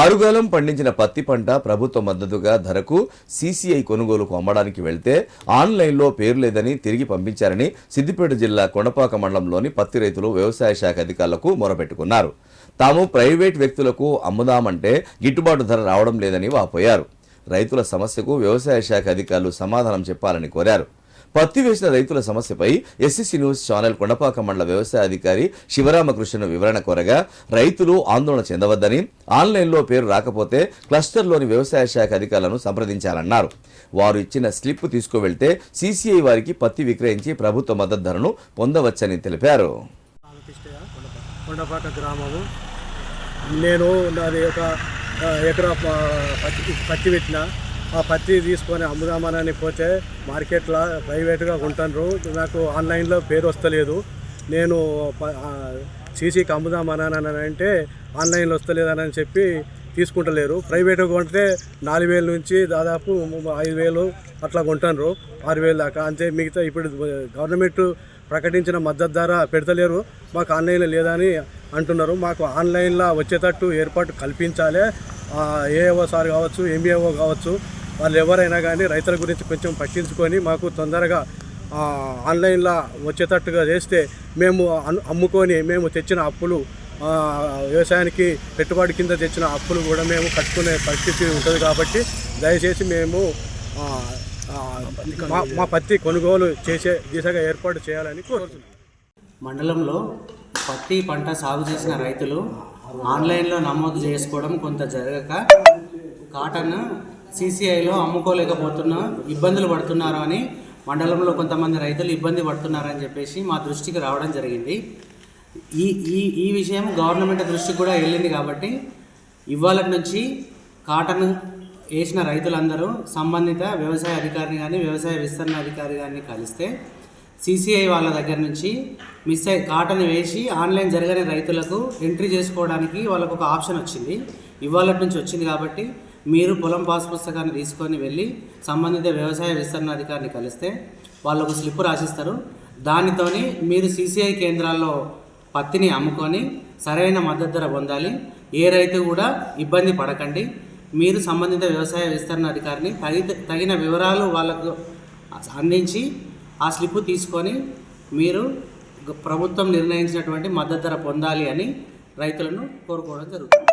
ఆరుగాలం పండించిన పత్తి పంట ప్రభుత్వ మద్దతుగా ధరకు సీసీఐ కొనుగోలుకు అమ్మడానికి వెళ్తే ఆన్లైన్లో పేరు లేదని తిరిగి పంపించారని సిద్దిపేట జిల్లా కొండపాక మండలంలోని పత్తి రైతులు వ్యవసాయ శాఖ అధికారులకు మొరపెట్టుకున్నారు. తాము ప్రైవేట్ వ్యక్తులకు అమ్ముదామంటే గిట్టుబాటు ధర రావడం లేదని వాపోయారు. రైతుల సమస్యకు వ్యవసాయ శాఖ అధికారులు సమాధానం చెప్పాలని కోరారు. పత్తి వేసిన రైతుల సమస్యపై ఎస్సీసీ న్యూస్ ఛానల్ కొండపాక మండల వ్యవసాయ అధికారి శివరామకృష్ణ వివరణ కోరగా రైతులు ఆందోళన చెందవద్దని, ఆన్లైన్లో పేరు రాకపోతే క్లస్టర్లోని వ్యవసాయ శాఖ అధికారులను సంప్రదించాలన్నారు. వారు ఇచ్చిన స్లిప్ తీసుకువెళ్తే సీసీఐ వారికి పత్తి విక్రయించి ప్రభుత్వ మద్దతు ధరను పొందవచ్చని తెలిపారు. కొండపాక గ్రామము. నేను నాది ఒక ఎకరా పత్తి పెట్టిన. ఆ పత్తి తీసుకొని అమ్ముదామని పోతే మార్కెట్లో ప్రైవేట్గా కొంటారు. నాకు ఆన్లైన్లో పేరు వస్తలేదు. నేను సీసీకి అమ్ముదామని అంటే ఆన్లైన్లో వస్తలేదని చెప్పి తీసుకుంటలేరు. ప్రైవేట్గా కొంటే 4,000 నుంచి దాదాపు 5,000 అట్లా కొంటారు, 6,000 దాకా. అంతే. మిగతా ఇప్పుడు గవర్నమెంట్ ప్రకటించిన మద్దతు ధర పెడతలేరు. మాకు ఆన్లైన్లో లేదని అంటున్నారు. మాకు ఆన్లైన్లో వచ్చేటట్టు ఏర్పాటు కల్పించాలి. ఏఓ సార్ కావచ్చు, ఎంబీఓ కావచ్చు, వాళ్ళు ఎవరైనా కానీ రైతుల గురించి కొంచెం పట్టించుకొని మాకు తొందరగా ఆన్లైన్లో వచ్చేటట్టుగా చేస్తే మేము అమ్ముకొని మేము తెచ్చిన అప్పులు, వ్యవసాయానికి పెట్టుబడి కింద తెచ్చిన అప్పులు కూడా మేము కట్టుకునే పరిస్థితి ఉంటుంది. కాబట్టి దయచేసి మేము మా పత్తి కొనుగోలు చేసే దిశగా ఏర్పాటు చేయాలని కోరుతున్నాం. మండలంలో పత్తి పంట సాగు చేసిన రైతులు ఆన్లైన్లో నమోదు చేసుకోవడం కొంత జరగక కాటన్ సీసీఐలో అమ్ముకోలేకపోతున్నా ఇబ్బందులు పడుతున్నారు అని మండలంలో కొంతమంది రైతులు ఇబ్బంది పడుతున్నారని చెప్పేసి మా దృష్టికి రావడం జరిగింది. ఈ విషయం గవర్నమెంట్ దృష్టికి కూడా వెళ్ళింది. కాబట్టి ఇవాళ నుంచి కాటన్ వేసిన రైతులందరూ సంబంధిత వ్యవసాయ అధికారిని కానీ వ్యవసాయ విస్తరణ అధికారి కానీ కలిస్తే సీసీఐ వాళ్ళ దగ్గర నుంచి కాటన్ వేసి ఆన్లైన్ జరగని రైతులకు ఎంట్రీ చేసుకోవడానికి వాళ్ళకు ఒక ఆప్షన్ వచ్చింది. ఇవాళ నుంచి వచ్చింది. కాబట్టి మీరు పొలం పాస్ పుస్తకాన్ని తీసుకొని వెళ్ళి సంబంధిత వ్యవసాయ విస్తరణ అధికారిని కలిస్తే వాళ్ళు ఒక స్లిప్ రాసిస్తారు. దానితోని మీరు సీసీఐ కేంద్రాల్లో పత్తిని అమ్ముకొని సరైన మద్దతు ధర పొందాలి. ఏ రైతు కూడా ఇబ్బంది పడకండి. మీరు సంబంధిత వ్యవసాయ విస్తరణ అధికారిని తగిన వివరాలు వాళ్ళకు అందించి ఆ స్లిప్ తీసుకొని మీరు ప్రభుత్వం నిర్ణయించినటువంటి మద్దతు ధర పొందాలి అని రైతులను కోరుకోవడం జరుగుతుంది.